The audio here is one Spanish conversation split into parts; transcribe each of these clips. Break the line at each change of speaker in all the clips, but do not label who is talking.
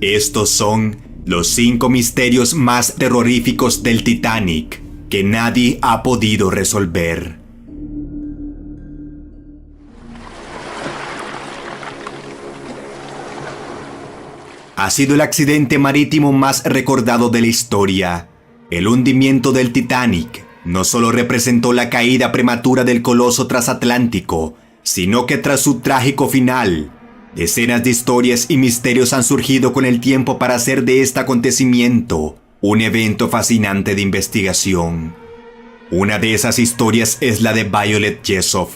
Estos son los 5 misterios más terroríficos del Titanic que nadie ha podido resolver. Ha sido el accidente marítimo más recordado de la historia. El hundimiento del Titanic no solo representó la caída prematura del coloso transatlántico, sino que tras su trágico final, decenas de historias y misterios han surgido con el tiempo para hacer de este acontecimiento un evento fascinante de investigación. Una de esas historias es la de Violet Jessop,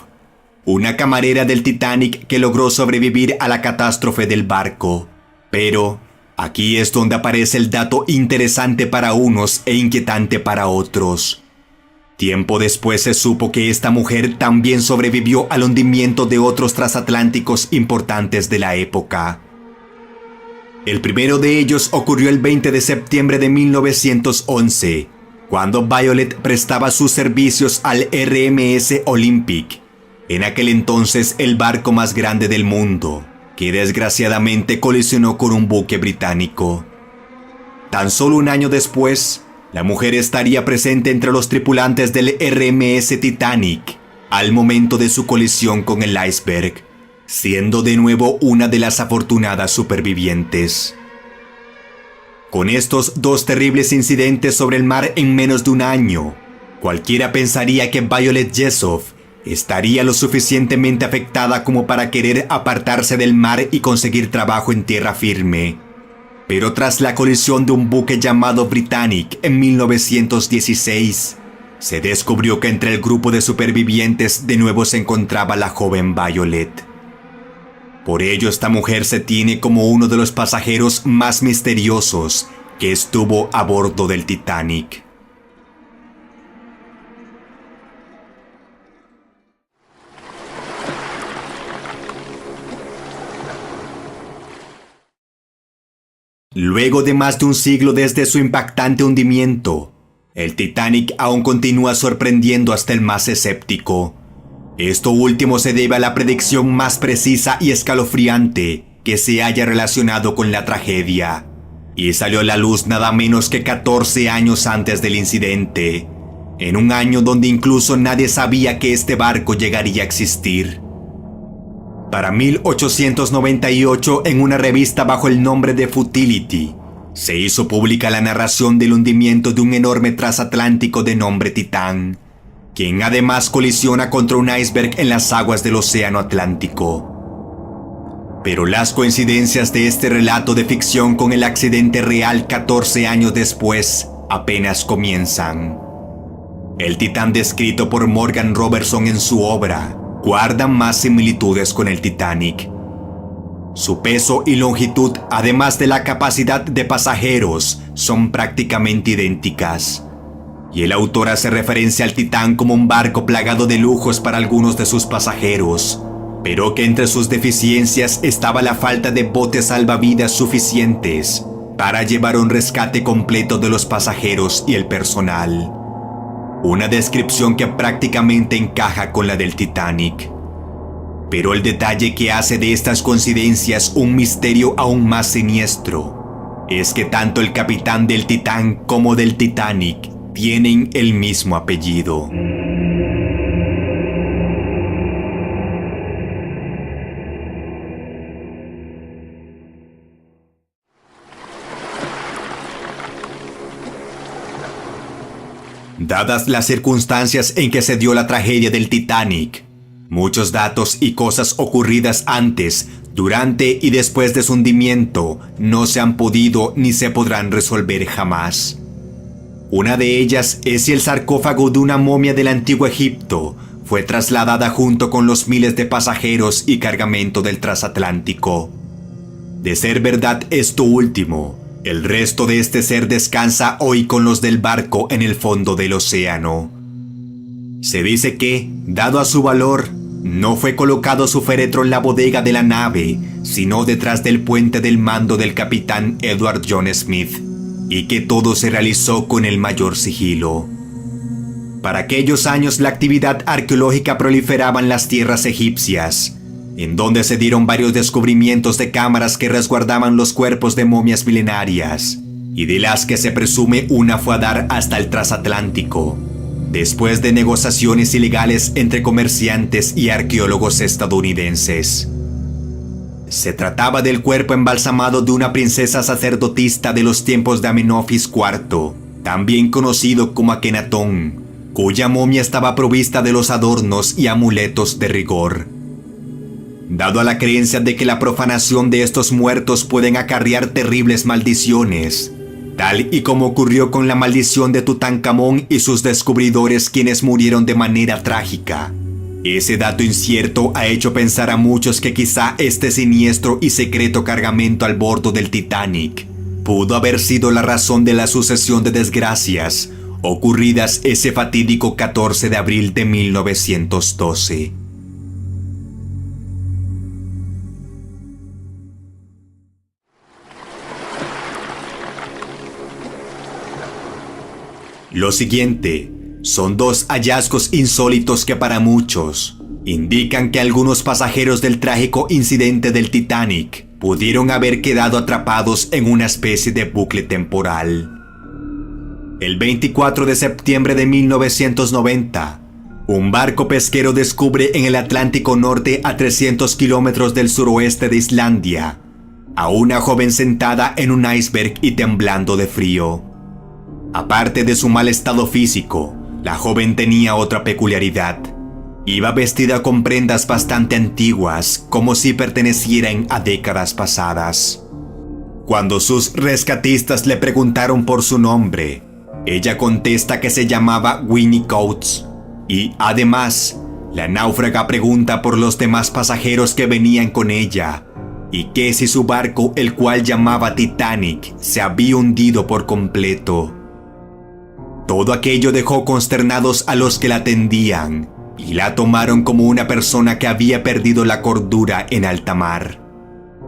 una camarera del Titanic que logró sobrevivir a la catástrofe del barco. Pero aquí es donde aparece el dato interesante para unos e inquietante para otros. Tiempo después se supo que esta mujer también sobrevivió al hundimiento de otros transatlánticos importantes de la época. El primero de ellos ocurrió el 20 de septiembre de 1911, cuando Violet prestaba sus servicios al RMS Olympic, en aquel entonces el barco más grande del mundo, que desgraciadamente colisionó con un buque británico. Tan solo un año después, la mujer estaría presente entre los tripulantes del RMS Titanic al momento de su colisión con el iceberg, siendo de nuevo una de las afortunadas supervivientes. Con estos 2 terribles incidentes sobre el mar en menos de un año, cualquiera pensaría que Violet Jessop estaría lo suficientemente afectada como para querer apartarse del mar y conseguir trabajo en tierra firme. Pero tras la colisión de un buque llamado Britannic en 1916, se descubrió que entre el grupo de supervivientes de nuevo se encontraba la joven Violet. Por ello, esta mujer se tiene como uno de los pasajeros más misteriosos que estuvo a bordo del Titanic. Luego de más de un siglo desde su impactante hundimiento, el Titanic aún continúa sorprendiendo hasta el más escéptico. Esto último se debe a la predicción más precisa y escalofriante que se haya relacionado con la tragedia, y salió a la luz nada menos que 14 años antes del incidente, en un año donde incluso nadie sabía que este barco llegaría a existir. Para 1898, en una revista bajo el nombre de Futility, se hizo pública la narración del hundimiento de un enorme transatlántico de nombre Titán, quien además colisiona contra un iceberg en las aguas del Océano Atlántico. Pero las coincidencias de este relato de ficción con el accidente real 14 años después apenas comienzan. El Titán descrito por Morgan Robertson en su obra guarda más similitudes con el Titanic. Su peso y longitud, además de la capacidad de pasajeros, son prácticamente idénticas. Y el autor hace referencia al Titán como un barco plagado de lujos para algunos de sus pasajeros, pero que entre sus deficiencias estaba la falta de botes salvavidas suficientes para llevar un rescate completo de los pasajeros y el personal. Una descripción que prácticamente encaja con la del Titanic. Pero el detalle que hace de estas coincidencias un misterio aún más siniestro es que tanto el capitán del Titán como del Titanic tienen el mismo apellido. Dadas las circunstancias en que se dio la tragedia del Titanic, muchos datos y cosas ocurridas antes, durante y después de su hundimiento no se han podido ni se podrán resolver jamás. Una de ellas es si el sarcófago de una momia del antiguo Egipto fue trasladada junto con los miles de pasajeros y cargamento del transatlántico. De ser verdad esto último, el resto de este ser descansa hoy con los del barco en el fondo del océano. Se dice que, dado a su valor, no fue colocado su féretro en la bodega de la nave, sino detrás del puente del mando del capitán Edward John Smith, y que todo se realizó con el mayor sigilo. Para aquellos años la actividad arqueológica proliferaba en las tierras egipcias, en donde se dieron varios descubrimientos de cámaras que resguardaban los cuerpos de momias milenarias, y de las que se presume una fue a dar hasta el transatlántico, después de negociaciones ilegales entre comerciantes y arqueólogos estadounidenses. Se trataba del cuerpo embalsamado de una princesa sacerdotista de los tiempos de Amenofis IV, también conocido como Akenatón, cuya momia estaba provista de los adornos y amuletos de rigor. Dado a la creencia de que la profanación de estos muertos pueden acarrear terribles maldiciones, tal y como ocurrió con la maldición de Tutankamón y sus descubridores, quienes murieron de manera trágica, ese dato incierto ha hecho pensar a muchos que quizá este siniestro y secreto cargamento al bordo del Titanic pudo haber sido la razón de la sucesión de desgracias ocurridas ese fatídico 14 de abril de 1912. Lo siguiente son dos hallazgos insólitos que para muchos indican que algunos pasajeros del trágico incidente del Titanic pudieron haber quedado atrapados en una especie de bucle temporal. El 24 de septiembre de 1990, un barco pesquero descubre en el Atlántico Norte, a 300 kilómetros del suroeste de Islandia, a una joven sentada en un iceberg y temblando de frío. Aparte de su mal estado físico, la joven tenía otra peculiaridad. Iba vestida con prendas bastante antiguas, como si pertenecieran a décadas pasadas. Cuando sus rescatistas le preguntaron por su nombre, ella contesta que se llamaba Winnie Coates, y además, la náufraga pregunta por los demás pasajeros que venían con ella, y que si su barco, el cual llamaba Titanic, se había hundido por completo. Todo aquello dejó consternados a los que la atendían, y la tomaron como una persona que había perdido la cordura en alta mar.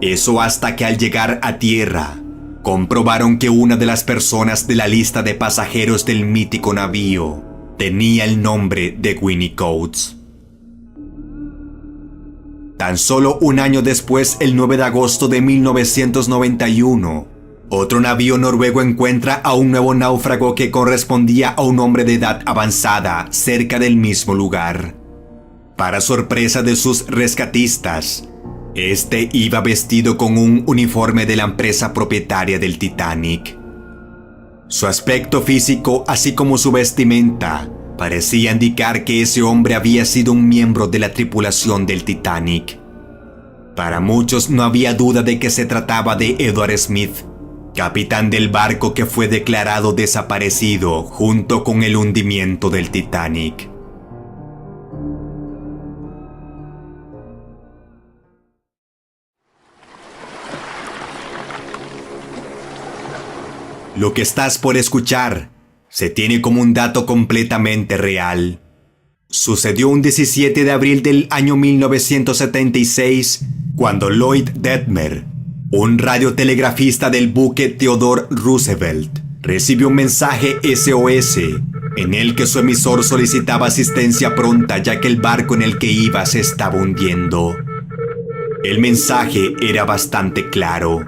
Eso hasta que al llegar a tierra, comprobaron que una de las personas de la lista de pasajeros del mítico navío tenía el nombre de Winnie Coates. Tan solo un año después, el 9 de agosto de 1991, otro navío noruego encuentra a un nuevo náufrago que correspondía a un hombre de edad avanzada cerca del mismo lugar. Para sorpresa de sus rescatistas, este iba vestido con un uniforme de la empresa propietaria del Titanic. Su aspecto físico, así como su vestimenta, parecía indicar que ese hombre había sido un miembro de la tripulación del Titanic. Para muchos no había duda de que se trataba de Edward Smith, capitán del barco que fue declarado desaparecido junto con el hundimiento del Titanic. Lo que estás por escuchar se tiene como un dato completamente real. Sucedió un 17 de abril del año 1976, cuando Lloyd Detmer, un radiotelegrafista del buque Theodore Roosevelt, recibió un mensaje SOS en el que su emisor solicitaba asistencia pronta, ya que el barco en el que iba se estaba hundiendo. El mensaje era bastante claro.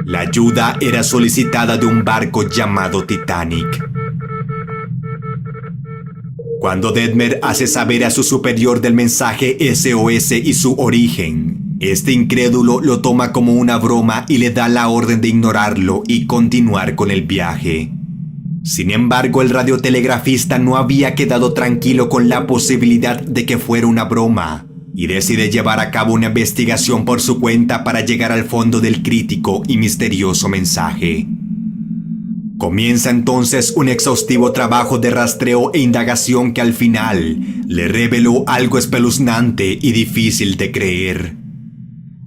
La ayuda era solicitada de un barco llamado Titanic. Cuando Detmer hace saber a su superior del mensaje SOS y su origen, este incrédulo lo toma como una broma y le da la orden de ignorarlo y continuar con el viaje. Sin embargo, el radiotelegrafista no había quedado tranquilo con la posibilidad de que fuera una broma y decide llevar a cabo una investigación por su cuenta para llegar al fondo del crítico y misterioso mensaje. Comienza entonces un exhaustivo trabajo de rastreo e indagación que al final le reveló algo espeluznante y difícil de creer.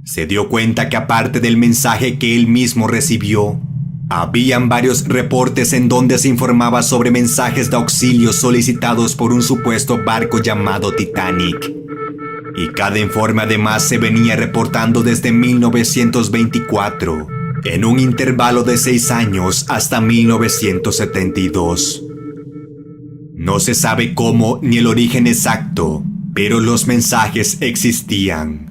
Se dio cuenta que aparte del mensaje que él mismo recibió, habían varios reportes en donde se informaba sobre mensajes de auxilio solicitados por un supuesto barco llamado Titanic. Y cada informe además se venía reportando desde 1924, en un intervalo de 6 años hasta 1972. No se sabe cómo ni el origen exacto, pero los mensajes existían.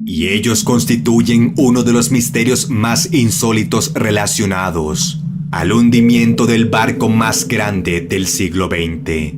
y ellos constituyen uno de los misterios más insólitos relacionados al hundimiento del barco más grande del siglo XX.